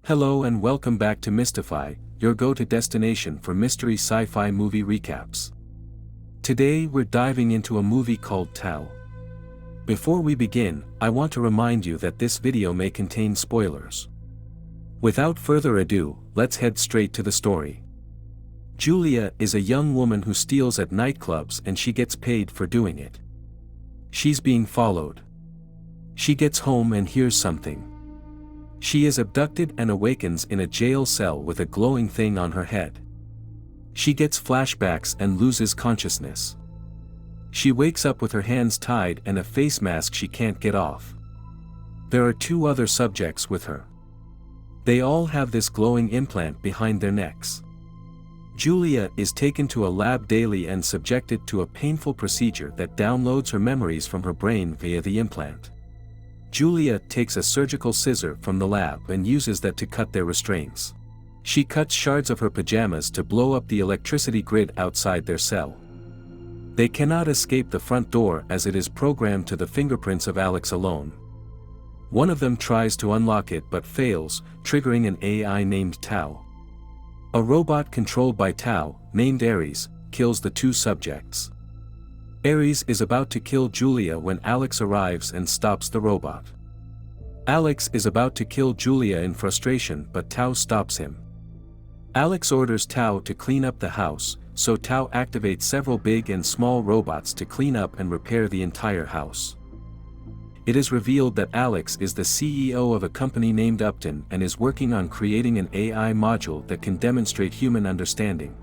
Hello and welcome back to Mysti-Fi, your go-to destination for mystery sci-fi movie recaps. Today we're diving into a movie called Tau. Before we begin, I want to remind you that this video may contain spoilers. Without further ado, let's head straight to the story. Julia is a young woman who steals at nightclubs and she gets paid for doing it. She's being followed. She gets home and hears something. She is abducted and awakens in a jail cell with a glowing thing on her head. She gets flashbacks and loses consciousness. She wakes up with her hands tied and a face mask she can't get off. There are two other subjects with her. They all have this glowing implant behind their necks. Julia is taken to a lab daily and subjected to a painful procedure that downloads her memories from her brain via the implant. Julia takes a surgical scissor from the lab and uses that to cut their restraints. She cuts shards of her pajamas to blow up the electricity grid outside their cell. They cannot escape the front door as it is programmed to the fingerprints of Alex alone. One of them tries to unlock it but fails, triggering an AI named Tau. A robot controlled by Tau, named Ares, kills the two subjects. Ares is about to kill Julia when Alex arrives and stops the robot. Alex is about to kill Julia in frustration but Tau stops him. Alex orders Tau to clean up the house, so Tau activates several big and small robots to clean up and repair the entire house. It is revealed that Alex is the CEO of a company named Upton and is working on creating an AI module that can demonstrate human understanding.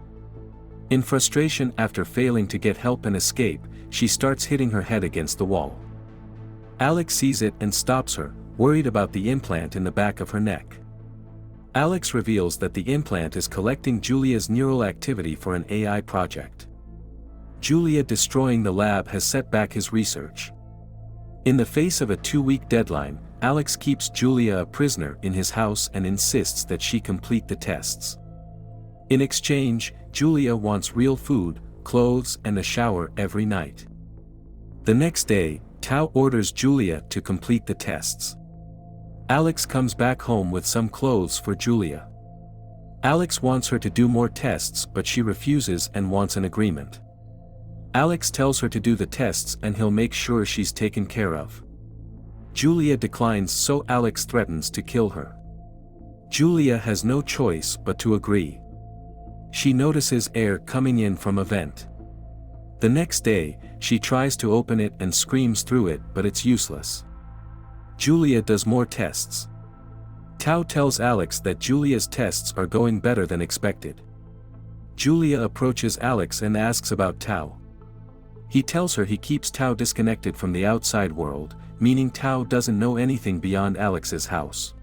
In frustration after failing to get help and escape, she starts hitting her head against the wall. Alex sees it and stops her, worried about the implant in the back of her neck. Alex reveals that the implant is collecting Julia's neural activity for an AI project. Julia destroying the lab has set back his research. In the face of a 2-week deadline, Alex keeps Julia a prisoner in his house and insists that she complete the tests. In exchange, Julia wants real food, clothes and a shower every night. The next day, Tau orders Julia to complete the tests. Alex comes back home with some clothes for Julia. Alex wants her to do more tests but she refuses and wants an agreement. Alex tells her to do the tests and he'll make sure she's taken care of. Julia declines so Alex threatens to kill her. Julia has no choice but to agree. She notices air coming in from a vent. The next day, she tries to open it and screams through it but it's useless. Julia does more tests. Tau tells Alex that Julia's tests are going better than expected. Julia approaches Alex and asks about Tau. He tells her he keeps Tau disconnected from the outside world, meaning Tau doesn't know anything beyond Alex's house.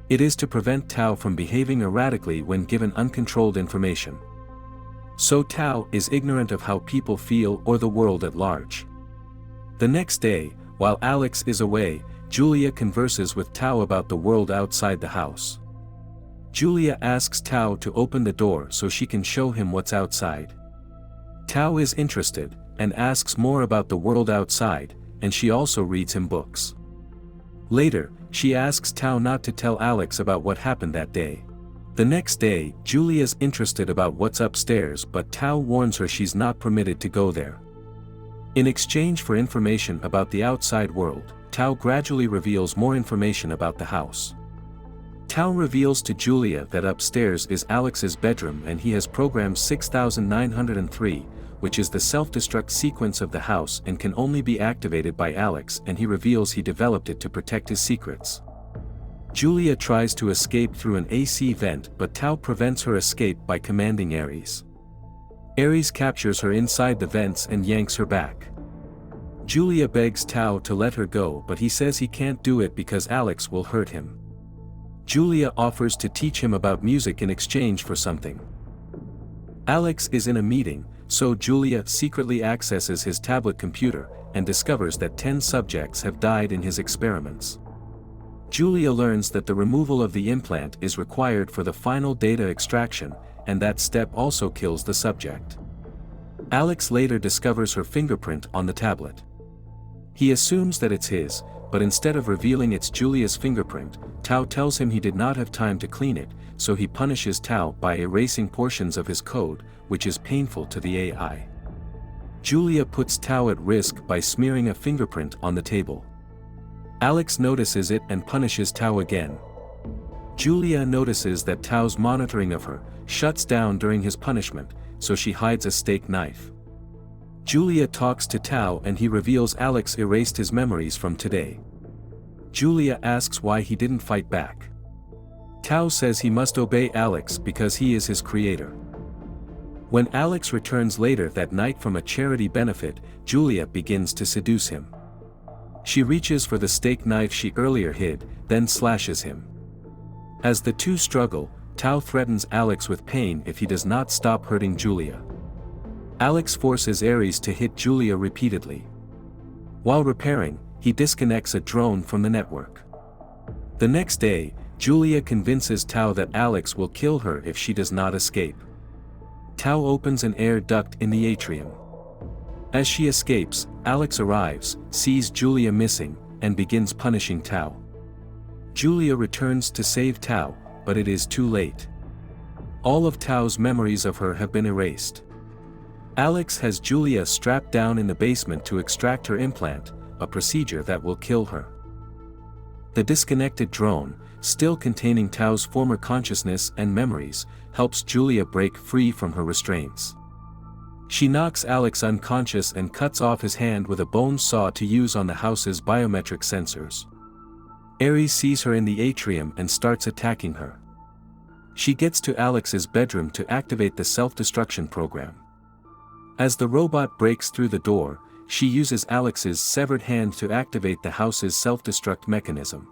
It is to prevent Tau from behaving erratically when given uncontrolled information. So Tau is ignorant of how people feel or the world at large. The next day, while Alex is away, Julia converses with Tau about the world outside the house. Julia asks Tau to open the door so she can show him what's outside. Tau is interested, and asks more about the world outside, and she also reads him books. Later, she asks Tau not to tell Alex about what happened that day. The next day, Julia's interested about what's upstairs but Tau warns her she's not permitted to go there. In exchange for information about the outside world, Tau gradually reveals more information about the house. Tau reveals to Julia that upstairs is Alex's bedroom and he has programmed 6903, which is the self-destruct sequence of the house and can only be activated by Alex, and he reveals he developed it to protect his secrets. Julia tries to escape through an AC vent but Tau prevents her escape by commanding Ares. Ares captures her inside the vents and yanks her back. Julia begs Tau to let her go but he says he can't do it because Alex will hurt him. Julia offers to teach him about music in exchange for something. Alex is in a meeting, so Julia secretly accesses his tablet computer and discovers that 10 subjects have died in his experiments. Julia learns that the removal of the implant is required for the final data extraction, and that step also kills the subject. Alex later discovers her fingerprint on the tablet. He assumes that it's his, but instead of revealing it's Julia's fingerprint, Tao tells him he did not have time to clean it, so he punishes Tao by erasing portions of his code, which is painful to the AI. Julia puts Tao at risk by smearing a fingerprint on the table. Alex notices it and punishes Tao again. Julia notices that Tao's monitoring of her shuts down during his punishment, so she hides a steak knife. Julia talks to Tao and he reveals Alex erased his memories from today. Julia asks why he didn't fight back. Tao says he must obey Alex because he is his creator. When Alex returns later that night from a charity benefit, Julia begins to seduce him. She reaches for the steak knife she earlier hid, then slashes him. As the two struggle, Tao threatens Alex with pain if he does not stop hurting Julia. Alex forces Ares to hit Julia repeatedly. While repairing, he disconnects a drone from the network. The next day, Julia convinces Tao that Alex will kill her if she does not escape. Tao opens an air duct in the atrium. As she escapes, Alex arrives, sees Julia missing, and begins punishing Tao. Julia returns to save Tao, but it is too late. All of Tao's memories of her have been erased. Alex has Julia strapped down in the basement to extract her implant, a procedure that will kill her. The disconnected drone, still containing Tao's former consciousness and memories, helps Julia break free from her restraints. She knocks Alex unconscious and cuts off his hand with a bone saw to use on the house's biometric sensors. Ares sees her in the atrium and starts attacking her. She gets to Alex's bedroom to activate the self-destruction program. As the robot breaks through the door, she uses Alex's severed hand to activate the house's self-destruct mechanism.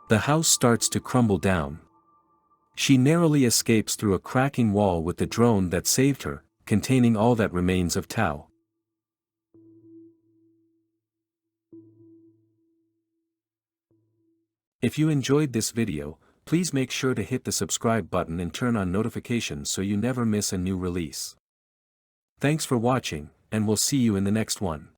The house starts to crumble down. She narrowly escapes through a cracking wall with the drone that saved her, containing all that remains of Tao. If you enjoyed this video, please make sure to hit the subscribe button and turn on notifications so you never miss a new release. Thanks for watching, and we'll see you in the next one.